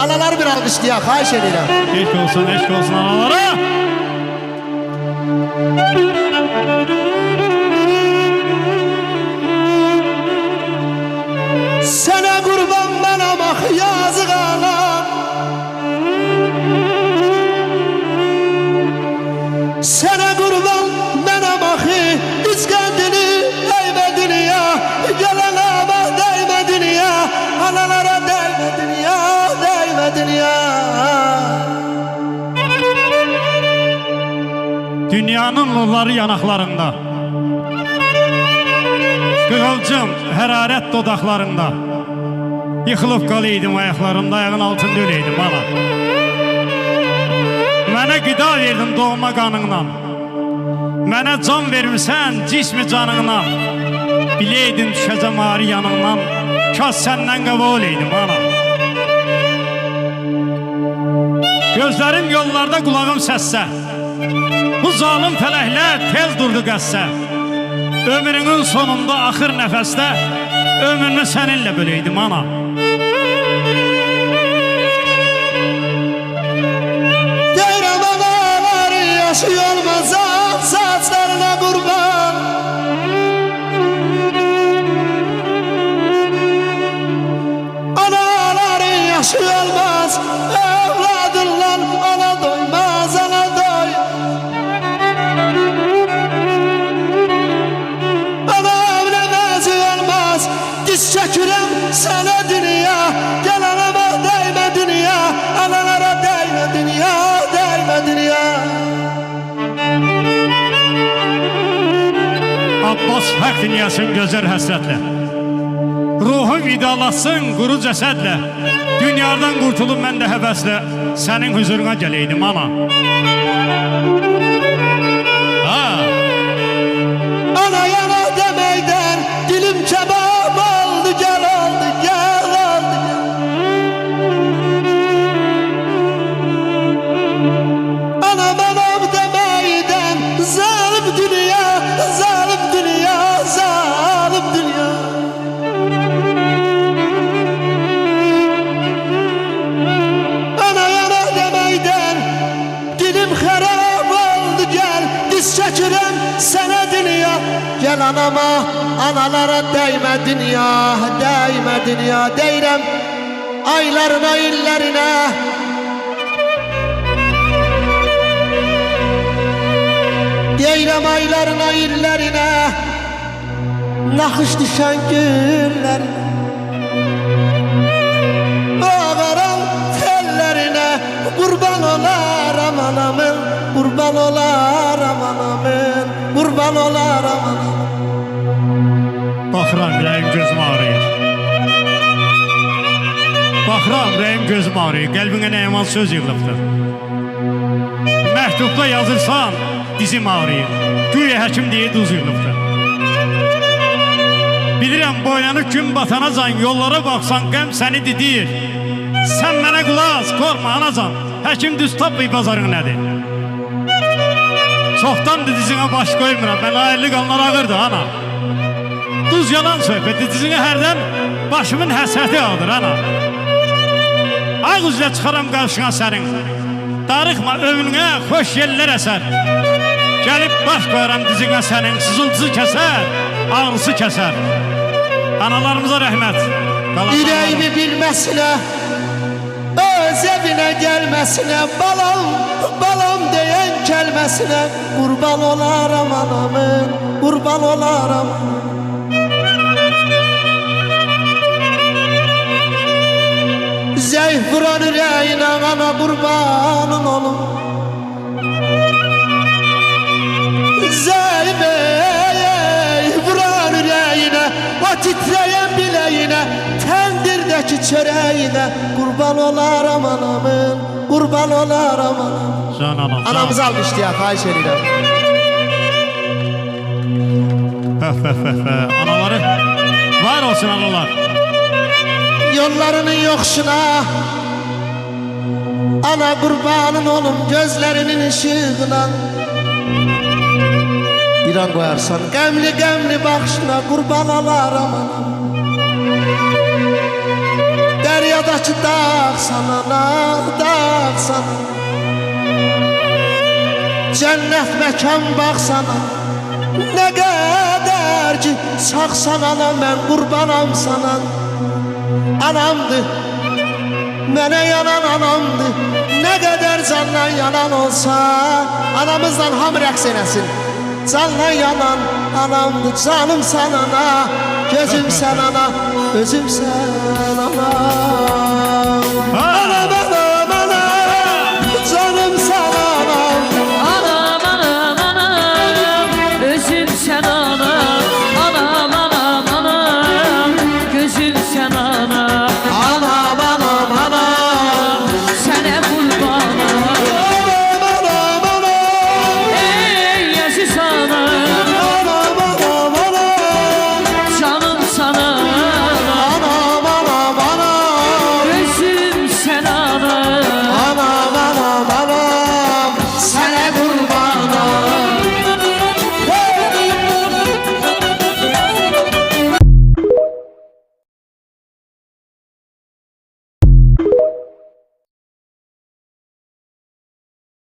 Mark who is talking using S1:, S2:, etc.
S1: Analar bir alkış diye xahiş edirəm.
S2: Eşk olsun analara.
S1: Sənə qurban mənəm ax yazıq anam. Sənə qurban mənəm axı İskəndini əymədin ya. Gələnə bax dəymədin ya. Analara dəymədin ya. Dünya.
S2: Dünyanın nurları yanaklarında, qığılcım, hərarət dodaqlarında, yıxılıb qalıydım ayaqlarımda, ayağın altında öləydim ana. Mənə qida verdin doğma qanınla, mənə can vermirsən cismi canınla, biləydin düşəcəm ağrı yanından, kas səndən qava oləydim ana. Gözlerim yollarda, kulağım səssə. Bu zalim fələklər tez durdu qəssə. Ömrünün sonunda, axır nəfəsdə ömrümü səninlə böləydim ana.
S1: Deyirəm analar yaşıyor olmazam saçlarına qurban. Analar yaşıyor olmaz evladınla ana doymaz ana doy. Anam nəməz olmaz diz çəkirəm sənə dünya. Gel anama dəymə dünya, analara dəymə dünya, dəymə dünya.
S2: Abbas haqq dünyasın gözəl həsrətlə, ruhum vidalasın quru cəsədlə, dünyadan qurtulub mən də həvəslə sənin huzuruna gələydim ana.
S1: Ana yana deməkdən dilim kebab oldu, gel oldu, gel oldu, gel. Ana mənam deməkdən zalim dünya, zalim dünya, zalim dünya. Ana yana deməkdən dilim xərab oldu, gel diz çəkirəm sənə dünya. Gel anama, analara dəymə dünya, dəymə dünya. Deyirəm aylarına, illərinə. Deyirəm aylarına, illərinə. Naxış düşən günlərinə. Ağaran tellərinə. Qurban olaram anamın, qurban olaram anamın, qurban olaram anamın.
S2: Baxıram, ürəyim gözüm ağrıyır. Baxıram, ürəyim gözüm ağrıyır. Qəlbinə nə yaman söz yığılıbdır. Məktubda yazırsan, dizim ağrıyır. Güya həkim deyə duz yığılıbdır. Bilirəm, boyanı gün batanacan, yollara baxsan qəm səni didir. Sən mənə qulaq, qorma anacan, həkim düz tapmayıb bazarın nədir? Çoxdandır dizinə baş qoymuram, mən ayrılı qanlar ağırdı ana. Duz yalan söhbəti, dizinə hərdən başımın həsrəti ağdır ana. Ağ üzlə çıxaram qarşına sənin, darıxma ömrünə xoş yerlər əsər. Gəlib baş qoyaram dizinə sənin, sızıltısı kəsər, ağrısı kəsər. Analarımıza rəhmət.
S1: Ürəyimi bilməsinə, öz evinə gəlməsinə, balam, balam deyən kəlməsinə. Qurban olaram anamın, qurban olaram. Zəif vuran ürəyinə ana qurbanın olum. Zəif vuran ürəyinə, o titrəyən biləyinə, təndirdə Evindeki çöreğine kurban olaram anamın, kurban olaram anam.
S2: Can anam.
S1: Anamızı almıştı ya, xahiş edirəm.
S2: Anaları var olsun analar.
S1: Yollarının yokşuna ana kurbanın olum gözlerinin ışığına. Bir an koyarsan gemli gemli bakışına kurban olaram anam. Deryadaki dağ sana, dağ sana. Cennet mekan baksana. Ne kadar ki sağsan anam, ben kurbanam sana. Anamdı, mene yanan anamdı. Ne kadar canla yanan olsa, anamızdan ham rəqs eləsin. Canla yanan anamdı, canım sen ana, gözüm sen ana, özüm sen ana.